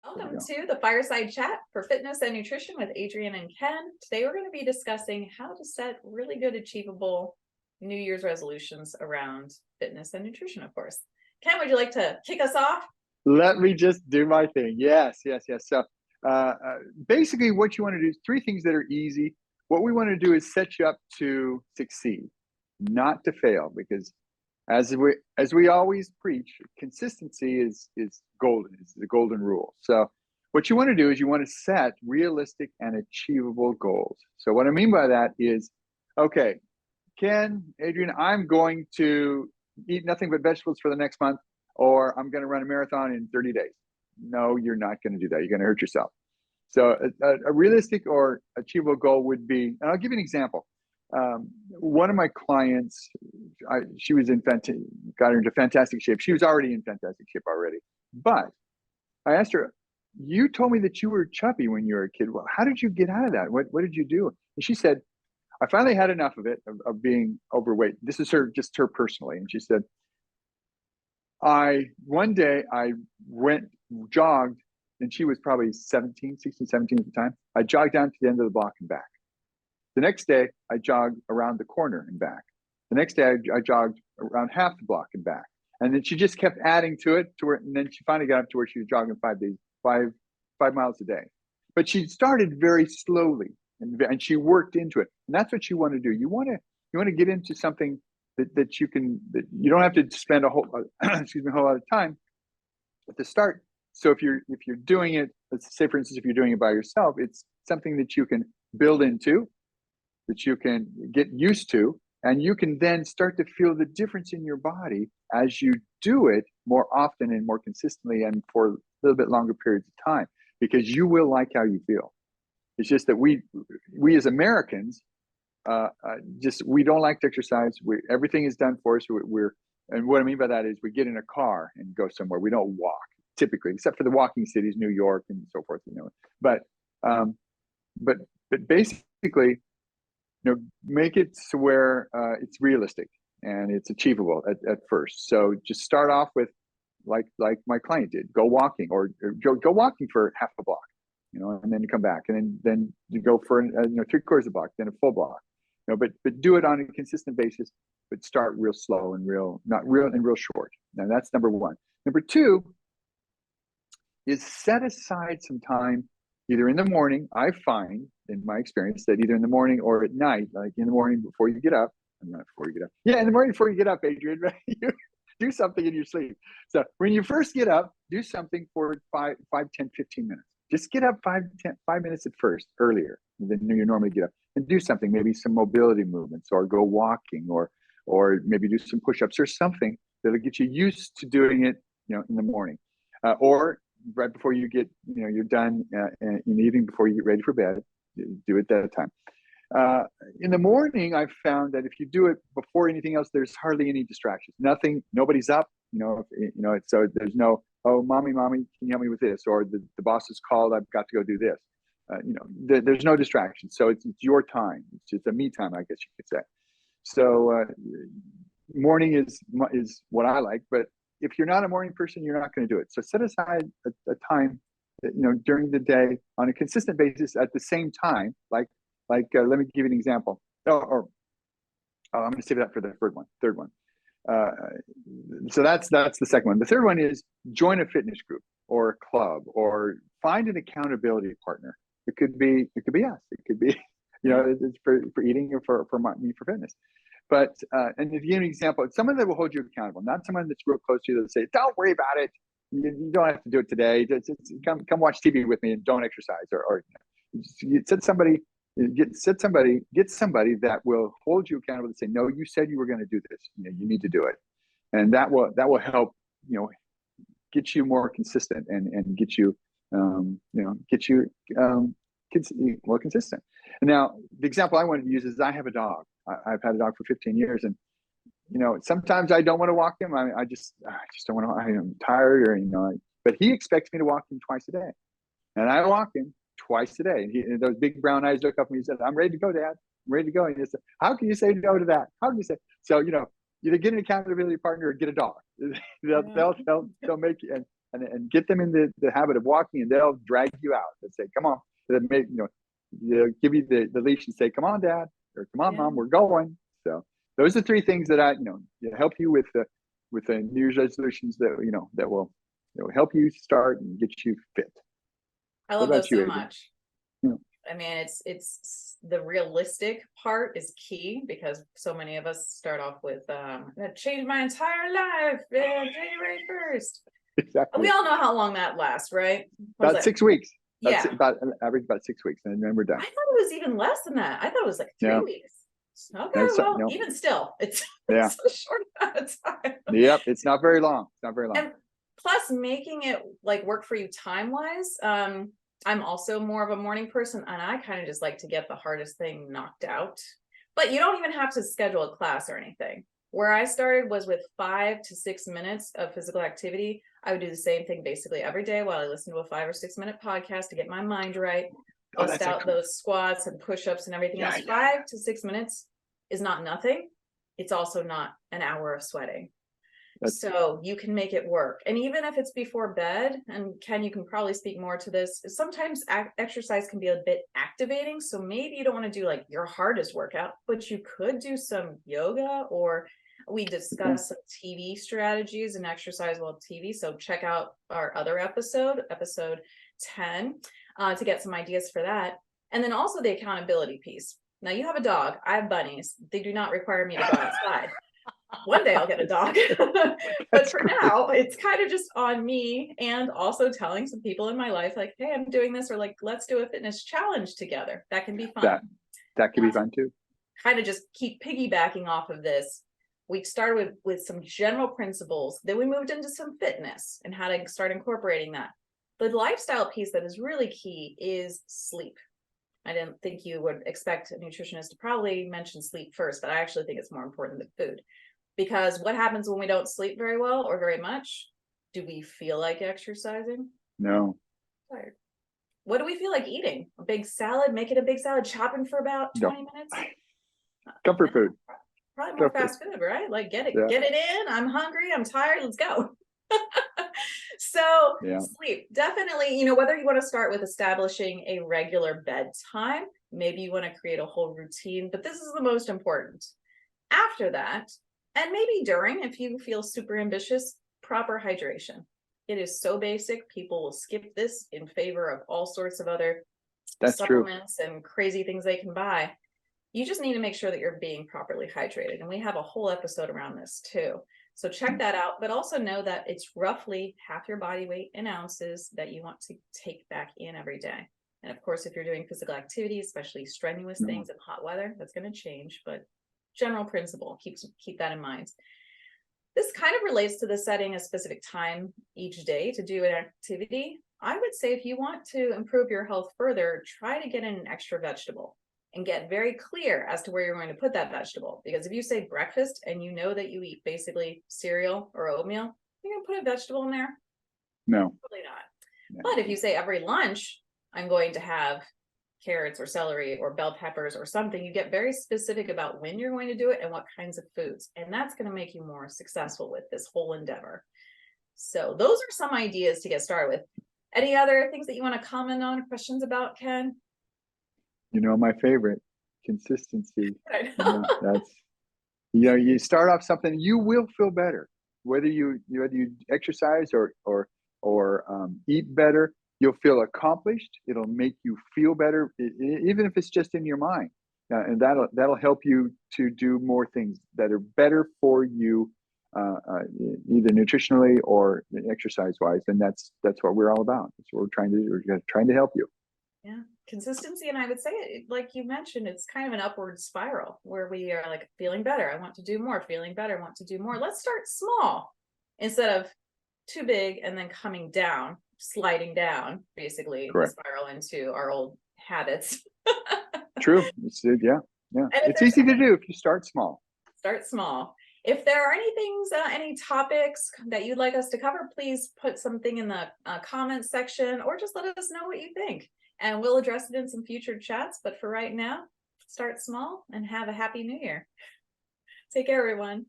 There we Welcome go. to the Fireside Chat for Fitness and Nutrition with Adrienne and Ken. Today we're going to be discussing how to set really good, achievable New Year's resolutions around fitness and nutrition, of course. Ken, would you like to kick us off? Let me just do my thing. Yes. So basically what you want to do is three things that are easy. What we want to do is set you up to succeed, not to fail, because as we always preach, consistency is golden. It's the golden rule. So what you want to do is you want to set realistic and achievable goals. So what I mean by that is, okay, Ken, Adrienne, I'm going to eat nothing but vegetables for the next month, or I'm going to run a marathon in 30 days. No, you're not going to do that. You're going to hurt yourself. So a realistic or achievable goal would be, and I'll give you an example. One of my clients, she was got her into fantastic shape. She was already in fantastic shape already. But I asked her, you told me that you were chubby when you were a kid. Well, how did you get out of that? What did you do? And she said, I finally had enough of it, of being overweight. This is just her personally. And she said, one day I jogged, and she was probably 16, 17 at the time. I jogged down to the end of the block and back. The next day, I jogged around the corner and back. The next day, I jogged around half the block and back. And then she just kept adding to it, and then she finally got up to where she was jogging 5 miles a day. But she started very slowly, and she worked into it. And that's what you want to do. You want to get into something that you don't have to spend a whole lot of time at the start. So if you're doing it, let's say for instance, if you're doing it by yourself, it's something that you can build into, that you can get used to, and you can then start to feel the difference in your body as you do it more often and more consistently and for a little bit longer periods of time, because you will like how you feel. It's just that we as Americans, we don't like to exercise. Everything is done for us. And what I mean by that is we get in a car and go somewhere. We don't walk typically, except for the walking cities, New York and so forth. But basically, make it to where it's realistic and it's achievable at first. So just start off with like my client did, go walking or go walking for half a block, and then you come back, and then you go for 3/4 of a block, then a full block. But do it on a consistent basis, but start real slow and real short. Now that's number one. Number two is set aside some time, either in the morning. I find in my experience that either in the morning or at night, like in the morning before you get up, not before you get up. Yeah, in the morning before you get up, Adrienne, right? You do something in your sleep. So when you first get up, do something for 5, 10, 15 minutes. Just get up 5 minutes at first, earlier than you normally get up, and do something, maybe some mobility movements, or go walking, or maybe do some push-ups or something that'll get you used to doing it, in the morning, or right before you get, you're done in the evening before you get ready for bed. Do it that time. In the morning, I've found that if you do it before anything else, there's hardly any distractions. Nobody's up. So there's no, oh, mommy, can you help me with this? Or the boss has called, I've got to go do this. There's no distraction. So it's your time. It's just a me time, I guess you could say. So morning is what I like. But if you're not a morning person, you're not going to do it. So set aside a time, during the day on a consistent basis at the same time. Let me give you an example. I'm going to save that for the third one. So that's the second one. The third one is join a fitness group or a club, or find an accountability partner. It could be us. It could be, it's for eating or for fitness. But and if you give an example, it's someone that will hold you accountable, not someone that's real close to you that say, "Don't worry about it. You don't have to do it today. Just come watch TV with me and don't exercise." Or get somebody that will hold you accountable and say, "No, you said you were going to do this. You need to do it," and that will help get you more consistent and get you more consistent. And now the example I wanted to use is I have a dog. I've had a dog for 15 years, and sometimes I don't want to walk him. I just don't want to. I'm tired, but he expects me to walk him twice a day, and I walk him twice a day. And those big brown eyes look up at me and said, "I'm ready to go, Dad. I'm ready to go." And he said, "How can you say no to that? How can you say?" So either get an accountability partner or get a dog. They'll make you. and get them in the habit of walking, and they'll drag you out and say, come on. They'll give you the leash and say, come on, Dad, or come on, Mom, we're going. So those are three things that help you with the New Year's resolutions that will help you start and get you fit. I love those so much. Yeah. I mean, it's the realistic part is key, because so many of us start off with that changed my entire life January 1st. Exactly. We all know how long that lasts, right? About 6 weeks. Yeah. About an average about 6 weeks, and then we're done. I thought it was even less than that. I thought it was like 3 weeks. Okay, even still, it's a short amount of time. Yep, it's not very long. It's not very long. And plus, making it like work for you time-wise. I'm also more of a morning person, and I kind of just like to get the hardest thing knocked out. But you don't even have to schedule a class or anything. Where I started was with 5 to 6 minutes of physical activity. I would do the same thing basically every day while I listened to a 5 or 6 minute podcast to get my mind right, bust out those squats and push-ups and everything else. 5 to 6 minutes is not nothing. It's also not an hour of sweating. So you can make it work. And even if it's before bed, and Ken, you can probably speak more to this, sometimes exercise can be a bit activating. So maybe you don't want to do like your hardest workout, but you could do some yoga, or we discuss some TV strategies and exercise while TV. So check out our other episode 10, to get some ideas for that. And then also the accountability piece. Now you have a dog. I have bunnies. They do not require me to go outside. One day I'll get a dog. But for now, it's kind of just on me, and also telling some people in my life, like, hey, I'm doing this, or like, let's do a fitness challenge together. That can be fun. That can be fun too. Kind of just keep piggybacking off of this. We started with some general principles, then we moved into some fitness and how to start incorporating that. The lifestyle piece that is really key is sleep. I didn't think you would expect a nutritionist to probably mention sleep first, but I actually think it's more important than food. Because what happens when we don't sleep very well or very much? Do we feel like exercising? No. Tired. What do we feel like eating? A big salad? Make it a big salad, chopping for about 20 minutes? Comfort food. Probably more fast food, right? Like get it in. I'm hungry. I'm tired. Let's go. So sleep, definitely, whether you want to start with establishing a regular bedtime, maybe you want to create a whole routine, but this is the most important. After that, and maybe during, if you feel super ambitious, proper hydration. It is so basic. People will skip this in favor of all sorts of other supplements and crazy things they can buy. You just need to make sure that you're being properly hydrated. And we have a whole episode around this too. So check that out, but also know that it's roughly half your body weight in ounces that you want to take back in every day. And of course, if you're doing physical activity, especially strenuous things in hot weather, that's going to change, but general principle, keep that in mind. This kind of relates to the setting a specific time each day to do an activity. I would say if you want to improve your health further, try to get in an extra vegetable and get very clear as to where you're going to put that vegetable. Because if you say breakfast and you know that you eat basically cereal or oatmeal, you're going to put a vegetable in there? No. Probably not. No. But if you say every lunch, I'm going to have carrots or celery or bell peppers or something, you get very specific about when you're going to do it and what kinds of foods. And that's going to make you more successful with this whole endeavor. So those are some ideas to get started with. Any other things that you want to comment on, questions about, Ken? My favorite, consistency. I know. You start off something, you will feel better. Whether you exercise or eat better, you'll feel accomplished. It'll make you feel better, even if it's just in your mind. And that'll help you to do more things that are better for you, either nutritionally or exercise-wise. And that's what we're all about. That's what we're trying to do. We're trying to help you. Yeah, consistency. And I would say, like you mentioned, it's kind of an upward spiral where we are like feeling better. I want to do more, feeling better, I want to do more. Let's start small instead of too big and then coming down, sliding down, basically. Correct. Spiral into our old habits. True. It's easy to do if you start small. Start small. If there are any topics that you'd like us to cover, please put something in the comments section, or just let us know what you think. And we'll address it in some future chats. But for right now, start small and have a happy new year. Take care, everyone.